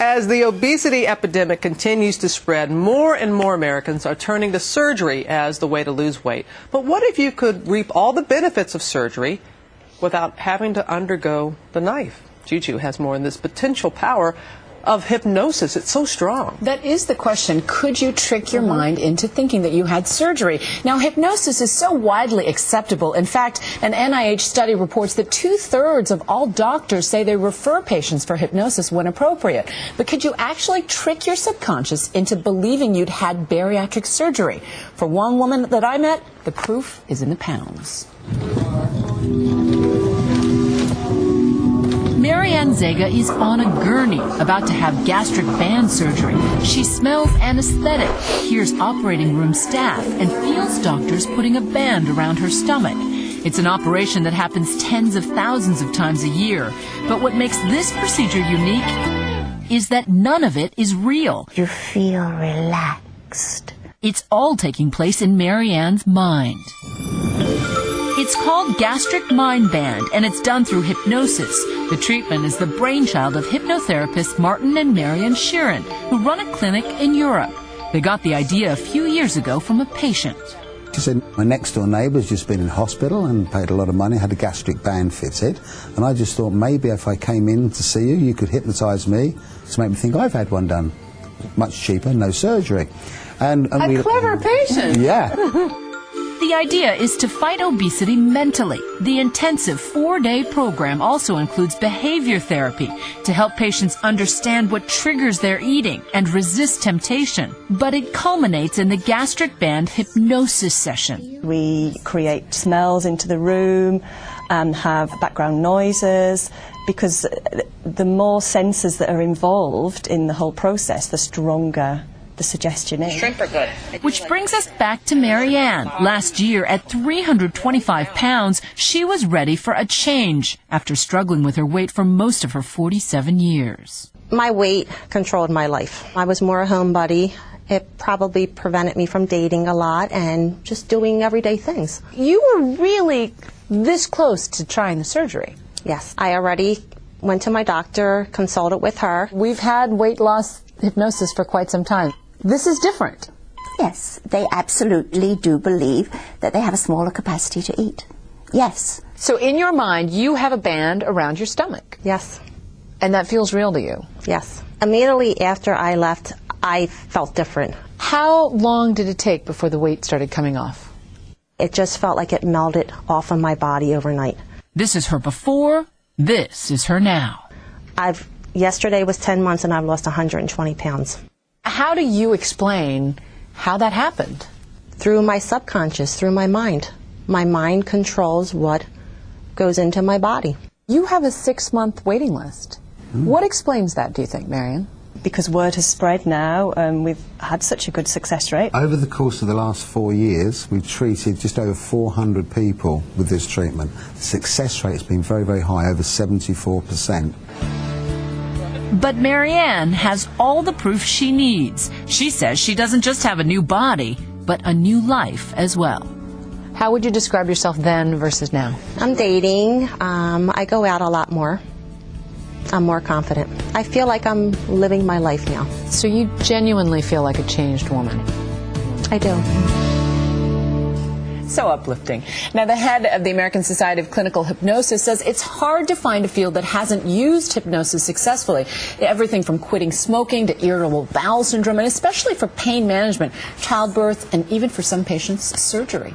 As the obesity epidemic continues to spread, more and more Americans are turning to surgery as the way to lose weight. But what if you could reap all the benefits of surgery without having to undergo the knife? Juju has more on this potential power of hypnosis. It's so strong. That is the question. Could you trick your mind into thinking that you had surgery? Now, hypnosis is so widely acceptable. In fact, an NIH study reports that 2/3 of all doctors say they refer patients for hypnosis when appropriate. But could you actually trick your subconscious into believing you'd had bariatric surgery? For one woman that I met, the proof is in the pounds. Marianne Zega is on a gurney, about to have gastric band surgery. She smells anesthetic, hears operating room staff, and feels doctors putting a band around her stomach. It's an operation that happens tens of thousands of times a year. But what makes this procedure unique is that none of it is real. You feel relaxed. It's all taking place in Marianne's mind. It's called gastric mind band, and it's done through hypnosis. The treatment is the brainchild of hypnotherapists Martin and Marian Sheeran, who run a clinic in Europe. They got the idea a few years ago from a patient. She said, my next door neighbour's just been in hospital and paid a lot of money, had a gastric band fitted, and I just thought maybe if I came in to see you, you could hypnotise me to make me think I've had one done. Much cheaper, no surgery. And a clever patient. Yeah. The idea is to fight obesity mentally. The intensive 4-day program also includes behavior therapy to help patients understand what triggers their eating and resist temptation. But it culminates in the gastric band hypnosis session. We create smells into the room and have background noises, because the more senses that are involved in the whole process, the stronger the suggestion is. Shrimp are good. Which brings us back to Marianne. Last year, at 325 pounds, she was ready for a change after struggling with her weight for most of her 47 years. My weight controlled my life. I was more a homebody. It probably prevented me from dating a lot and just doing everyday things. You were really this close to trying the surgery. Yes, I already went to my doctor, consulted with her. We've had weight loss hypnosis for quite some time. This is different. Yes, they absolutely do believe that they have a smaller capacity to eat. Yes. So in your mind, you have a band around your stomach. Yes. And that feels real to you? Yes. Immediately after I left, I felt different. How long did it take before the weight started coming off? It just felt like it melted off of my body overnight. This is her before, this is her now. Yesterday was 10 months and I've lost 120 pounds. How do you explain how that happened? Through my subconscious, through my mind. My mind controls what goes into my body. You have a 6-month waiting list. What explains that, do you think, Marian? Because word has spread now, and we've had such a good success rate. Over the course of the last 4 years, we've treated just over 400 people with this treatment. The success rate has been very, very high, over 74%. But Marianne has all the proof she needs. She says she doesn't just have a new body, but a new life as well. How would you describe yourself then versus now? I'm dating. I go out a lot more. I'm more confident. I feel like I'm living my life now. So you genuinely feel like a changed woman? I do. So uplifting. Now, the head of the American Society of Clinical Hypnosis says it's hard to find a field that hasn't used hypnosis successfully. Everything from quitting smoking to irritable bowel syndrome, and especially for pain management, childbirth, and even for some patients, surgery.